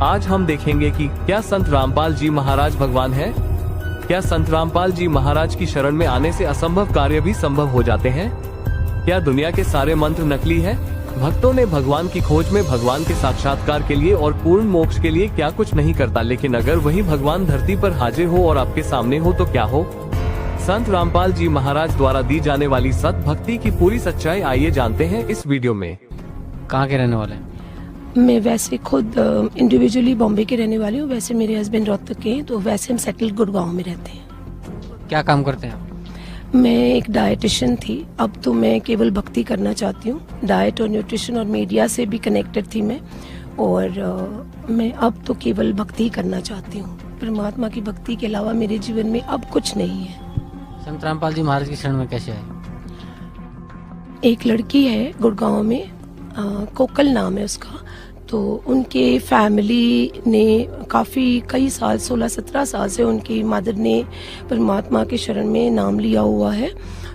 आज हम देखेंगे कि क्या संत रामपाल जी महाराज भगवान है? क्या संत रामपाल जी महाराज की शरण में आने से असंभव कार्य भी संभव हो जाते हैं? क्या दुनिया के सारे मंत्र नकली है? भक्तों ने भगवान की खोज में भगवान के साक्षात्कार के लिए और पूर्ण मोक्ष के लिए क्या कुछ नहीं करता, लेकिन अगर वही भगवान धरती पर हाजिर हो और आपके सामने हो तो क्या हो? संत रामपाल जी महाराज द्वारा दी जाने वाली सत भक्ति की पूरी सच्चाई आइए जानते हैं इस वीडियो में। कहाँ के रहने वाले हैं? मैं वैसे खुद इंडिविजुअली बॉम्बे के रहने वाली हूँ। वैसे मेरे हस्बैंड रोहतक के हैं, तो वैसे हम सेटल गुड़गांव में रहते हैं। क्या काम करते हैं आप? मैं एक डाइटिशियन थी, अब तो मैं केवल भक्ति करना चाहती हूँ। डाइट और न्यूट्रिशन और मीडिया से भी कनेक्टेड थी मैं, और मैं अब तो केवल भक्ति करना चाहती हूँ। परमात्मा की भक्ति के अलावा मेरे जीवन में अब कुछ नहीं है। संत रामपाल जी महाराज की शरण में कैसे आए? एक लड़की है गुड़गांव में, कोकल नाम है उसका। तो उनके फैमिली ने कई साल 16-17 साल से उनकी मदर ने परमात्मा के शरण में नाम लिया हुआ है।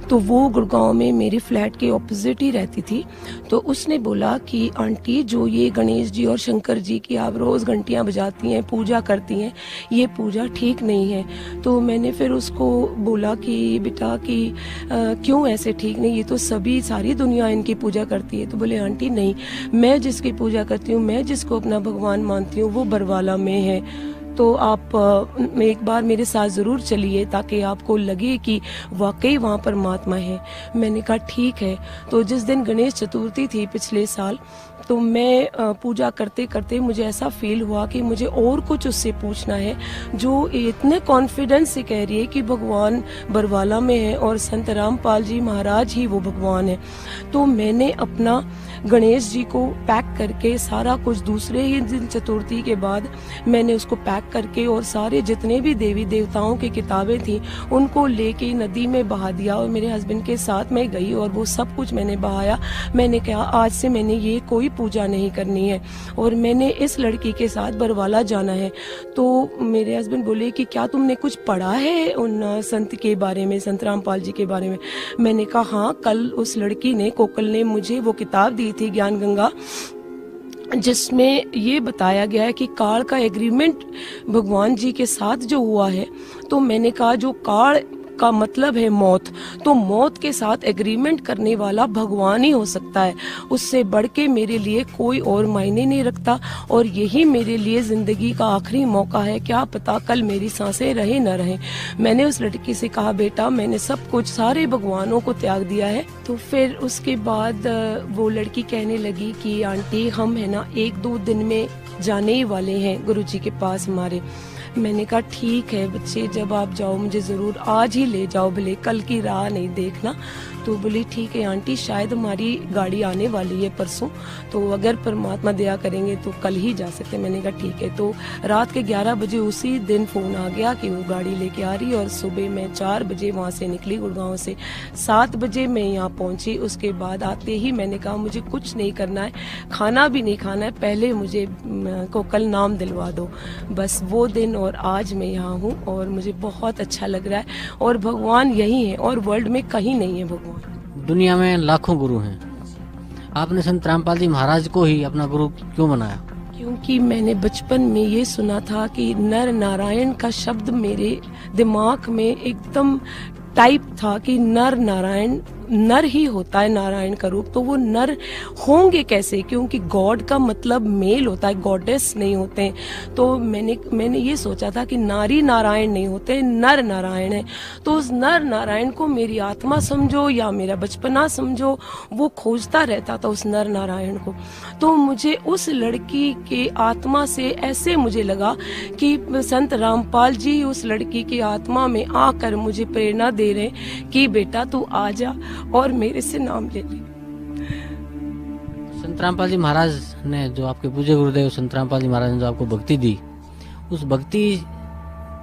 तो वो गुड़गांव में मेरे फ्लैट के ऑपोजिट ही रहती थी। तो उसने बोला कि आंटी, जो ये गणेश जी और शंकर जी की आप रोज़ घंटियाँ बजाती हैं, पूजा करती हैं, ये पूजा ठीक नहीं है। तो मैंने फिर उसको बोला कि बेटा कि क्यों ऐसे ठीक नहीं, ये तो सारी दुनिया इनकी पूजा करती है। तो बोले आंटी नहीं, मैं जिसकी पूजा करती हूँ, मैं जिसको अपना भगवान मानती हूँ, वो बरवाला में है। तो आप एक बार मेरे साथ ज़रूर चलिए ताकि आपको लगे कि वाकई वहाँ परमात्मा है। मैंने कहा ठीक है। तो जिस दिन गणेश चतुर्थी थी पिछले साल, तो मैं पूजा करते करते मुझे ऐसा फील हुआ कि मुझे और कुछ उससे पूछना है, जो इतने कॉन्फिडेंस से कह रही है कि भगवान बरवाला में है और संत रामपाल जी महाराज ही वो भगवान है। तो मैंने अपना गणेश जी को पैक करके सारा कुछ, दूसरे ही दिन चतुर्थी के बाद मैंने उसको पैक करके और सारे जितने भी देवी देवताओं की किताबें थी उनको लेके नदी में बहा दिया, और मेरे हस्बैंड के साथ मैं गई और वो सब कुछ मैंने बहाया। मैंने कहा आज से मैंने ये कोई पूजा नहीं करनी है और मैंने इस लड़की के साथ बरवाला जाना है। तो मेरे हस्बैंड बोले कि क्या तुमने कुछ पढ़ा है उन संत के बारे में, संत रामपाल जी के बारे में? मैंने कहा हाँ, कल उस लड़की ने, कोकल ने मुझे वो किताब दी थी ज्ञान गंगा, जिसमें ये बताया गया है कि काल का एग्रीमेंट भगवान जी के साथ जो हुआ है। तो मैंने कहा जो काल का मतलब है मौत, तो मौत के साथ एग्रीमेंट करने वाला भगवान ही हो सकता है। उससे बढ़ के मेरे लिए कोई और मायने नहीं रखता, और यही मेरे लिए जिंदगी का आखिरी मौका है। क्या पता कल मेरी सांसें रहे न रहे। मैंने उस लड़की से कहा बेटा मैंने सब कुछ, सारे भगवानों को त्याग दिया है। तो फिर उसके बाद वो लड़की कहने लगी कि आंटी हम है ना 1-2 दिन में जाने ही वाले हैं गुरुजी के पास हमारे। मैंने कहा ठीक है बच्चे, जब आप जाओ मुझे ज़रूर आज ही ले जाओ, भले कल की राह नहीं देखना। तो बोली ठीक है आंटी, शायद हमारी गाड़ी आने वाली है परसों, तो अगर परमात्मा दया करेंगे तो कल ही जा सकते हैं। मैंने कहा ठीक है। तो रात के 11 बजे उसी दिन फ़ोन आ गया कि वो गाड़ी लेके आ रही है, और सुबह मैं 4 बजे वहाँ से निकली गुड़गांव से। 7 बजे मैं यहाँ पहुँची। उसके बाद आते ही मैंने कहा मुझे कुछ नहीं करना है, खाना भी नहीं खाना है, पहले मुझे को कल नाम दिलवा दो। बस वो दिन और आज मैं यहाँ हूँ और मुझे बहुत अच्छा लग रहा है, और भगवान यही है और वर्ल्ड में कहीं नहीं है भगवान। दुनिया में लाखों गुरु हैं, आपने संत रामपाल जी महाराज को ही अपना गुरु क्यों बनाया? क्योंकि मैंने बचपन में ये सुना था कि नर नारायण का शब्द मेरे दिमाग में एकदम टाइप था कि नर नारायण, नर ही होता है नारायण का रूप। तो वो नर होंगे कैसे? क्योंकि गॉड का मतलब मेल होता है, गॉडेस नहीं होते हैं। तो मैंने ये सोचा था कि नारी नारायण नहीं होते, नर नारायण है। तो उस नर नारायण को मेरी आत्मा समझो या मेरा बचपना समझो, वो खोजता रहता था उस नर नारायण को। तो मुझे उस लड़की के आत्मा से ऐसे मुझे लगा कि संत रामपाल जी उस लड़की की आत्मा में आकर मुझे प्रेरणा दे रहे कि बेटा तू आ जा और मेरे से नाम ले ले। संत रामपाल जी महाराज ने, जो आपके पूज्य गुरुदेव संत रामपाल जी महाराज ने जो आपको भक्ति दी, उस भक्ति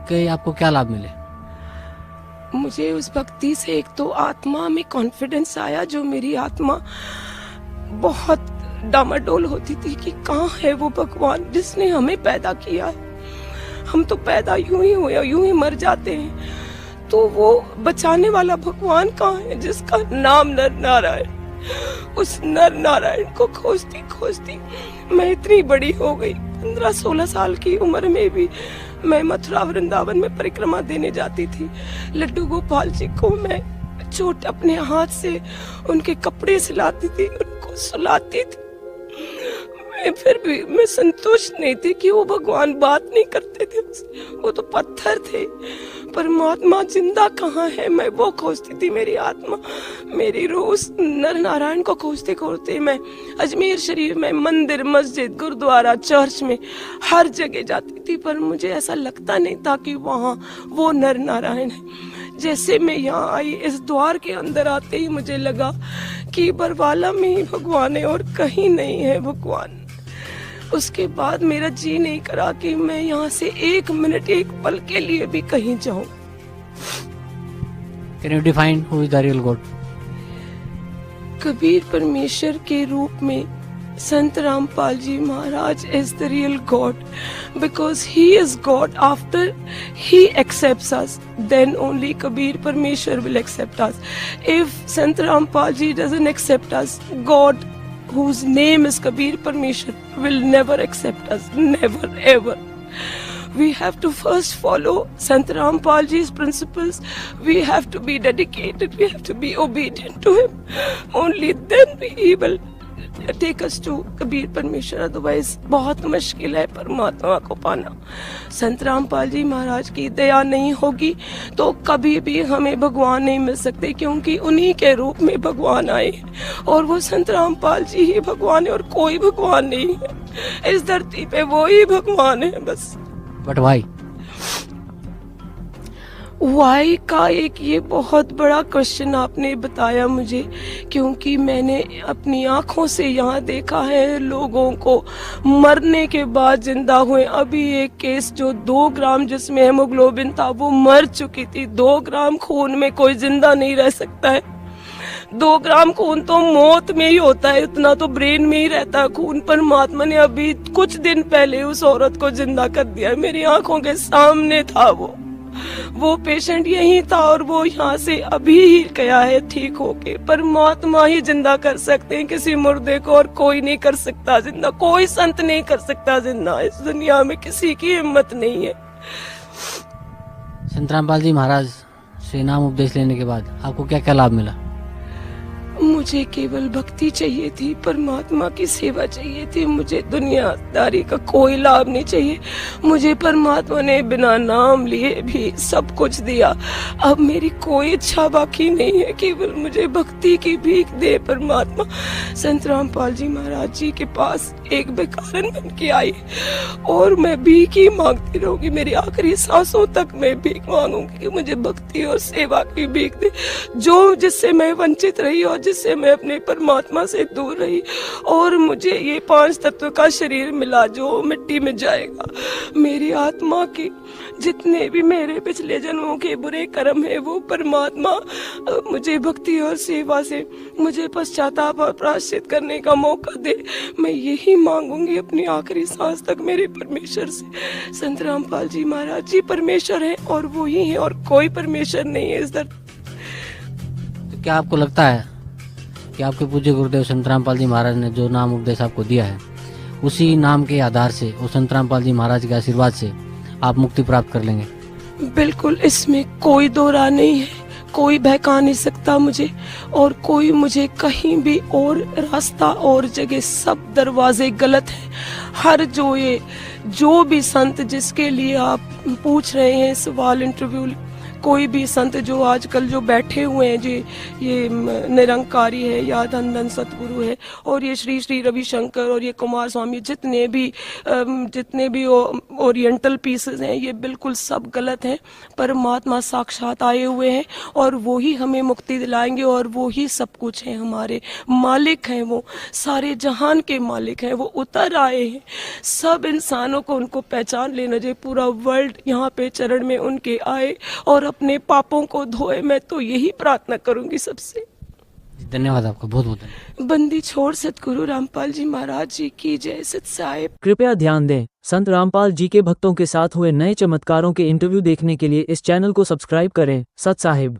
के आपको क्या लाभ मिले? मुझे उस भक्ति से एक तो आत्मा में कॉन्फिडेंस आया, जो मेरी आत्मा बहुत डामाडोल होती थी कि कहाँ है वो भगवान जिसने हमें पैदा किया है। हम तो पैदा यूं ही हुए, यूं ही मर जाते हैं। तो वो बचाने वाला भगवान कहाँ है जिसका नाम नर नारायण। उस नर नारायण को खोजती खोजती मैं इतनी बड़ी हो गई। 15-16 साल की उम्र में भी मैं मथुरा वृंदावन में परिक्रमा देने जाती थी। लड्डू गोपाल जी को मैं चोट अपने हाथ से उनके कपड़े सिलाती थी, उनको सुलाती थी। फिर भी मैं संतुष्ट नहीं थी कि वो भगवान बात नहीं करते थे, वो तो पत्थर थे। परमात्मा जिंदा कहाँ है, मैं वो खोजती थी। मेरी आत्मा, मेरी रोज नर नारायण को खोजते खोजते मैं अजमेर शरीफ में मंदिर, मस्जिद, गुरुद्वारा, चर्च में हर जगह जाती थी, पर मुझे ऐसा लगता नहीं था कि वहाँ वो नर नारायण है। जैसे मैं यहाँ आई, इस द्वार के अंदर आते ही मुझे लगा कि बरवाला में ही भगवान है और कहीं नहीं है भगवान। उसके बाद मेरा जी नहीं करा कि मैं यहाँ से 1 मिनट, 1 पल के लिए भी कहीं जाऊं। Can you define who is the real God? Kabir परमेश्वर के रूप में संत Rampal ji Maharaj is the real God, because he is God. After he accepts us, then only Kabir Parmeshwar will accept us. If Sant Rampal ji doesn't accept us, God, whose name is Kabir Parmeshwar, will never accept us, never ever. We have to first follow Sant Rampal ji's principles. We have to be dedicated, we have to be obedient to him. Only then he will take us to Kabir परमेश्वर। Otherwise बहुत मुश्किल है परमात्मा को पाना। संत रामपाल जी महाराज की दया नहीं होगी तो कभी भी हमें भगवान नहीं मिल सकते, क्योंकि उन्हीं के रूप में भगवान आए और वो संत रामपाल जी ही भगवान है और कोई भगवान नहीं है इस धरती पे, वो ही भगवान है बस। But why? वाई का एक ये बहुत बड़ा क्वेश्चन आपने बताया मुझे, क्योंकि मैंने अपनी आंखों से यहाँ देखा है लोगों को मरने के बाद जिंदा हुए। अभी एक केस जो 2 ग्राम जिसमें हेमोग्लोबिन था वो मर चुकी थी। 2 ग्राम खून में कोई जिंदा नहीं रह सकता है। 2 ग्राम खून तो मौत में ही होता है, इतना तो ब्रेन में ही रहता है खून। परमात्मा ने अभी कुछ दिन पहले उस औरत को जिंदा कर दिया, मेरी आंखों के सामने था। वो पेशेंट यही था और वो यहाँ से अभी ही गया है ठीक होके। परमात्मा ही जिंदा कर सकते हैं किसी मुर्दे को, और कोई नहीं कर सकता जिंदा, कोई संत नहीं कर सकता जिंदा। इस दुनिया में किसी की हिम्मत नहीं है। संत रामपाल जी महाराज से नाम उपदेश लेने के बाद आपको क्या क्या लाभ मिला? मुझे केवल भक्ति चाहिए थी, परमात्मा की सेवा चाहिए थी, मुझे दुनियादारी का कोई लाभ नहीं चाहिए। मुझे परमात्मा ने बिना नाम लिए भी सब कुछ दिया। अब मेरी कोई इच्छा बाकी नहीं है, केवल मुझे भक्ति की भीख दे परमात्मा। संत रामपाल जी महाराज जी के पास एक भिखारन बन के आई और मैं भीख ही मांगती रहूंगी, मेरी आखिरी सांसों तक मैं भीख मांगूंगी कि मुझे भक्ति और सेवा की भीख दे, जो जिससे मैं वंचित रही और जिससे मैं अपने परमात्मा से दूर रही। और मुझे ये 5 तत्व का शरीर मिला जो मिट्टी में जाएगा। मेरी आत्मा के जितने भी मेरे पिछले जन्मों के बुरे कर्म है वो परमात्मा मुझे भक्ति और सेवा से मुझे पश्चाताप और प्रायश्चित करने का मौका दे। मैं यही मांगूंगी अपनी आखिरी सांस तक मेरे परमेश्वर से। संत रामपाल जी महाराज जी परमेश्वर है और वो ही है और कोई परमेश्वर नहीं है इस धरती। तो क्या आपको लगता है कि आपके पूज्य गुरुदेव संत रामपाल जी महाराज ने जो नाम उपदेश आपको दिया है उसी नाम के आधार से और संत रामपाल जी महाराज के आशीर्वाद से आप मुक्ति प्राप्त कर लेंगे? बिल्कुल, इसमें कोई दो राय नहीं है। कोई बहका नहीं सकता मुझे और कोई मुझे कहीं भी और रास्ता और जगह, सब दरवाजे गलत हैं। हर जो भी संत जिसके लिए आप पूछ रहे हैं सवाल इंटरव्यू, कोई भी संत जो आजकल जो बैठे हुए हैं, जी ये निरंकारी है या धन धन सतगुरु है और ये श्री श्री रविशंकर और ये कुमार स्वामी, जितने भी ओरिएंटल पीसेस हैं, ये बिल्कुल सब गलत हैं। परमात्मा साक्षात आए हुए हैं और वो ही हमें मुक्ति दिलाएंगे और वो ही सब कुछ है, हमारे मालिक हैं, वो सारे जहान के मालिक हैं, वो उतर आए हैं। सब इंसानों को उनको पहचान लेना चाहिए। पूरा वर्ल्ड यहाँ पे चरण में उनके आए और अपने पापों को धोए। मैं तो यही प्रार्थना करूंगी सबसे। धन्यवाद आपका, बहुत बहुत धन्यवाद। बंदी छोड़ सतगुरु रामपाल जी महाराज जी की जय। सत साहिब। कृपया ध्यान दें, संत रामपाल जी के भक्तों के साथ हुए नए चमत्कारों के इंटरव्यू देखने के लिए इस चैनल को सब्सक्राइब करें। सत साहिब।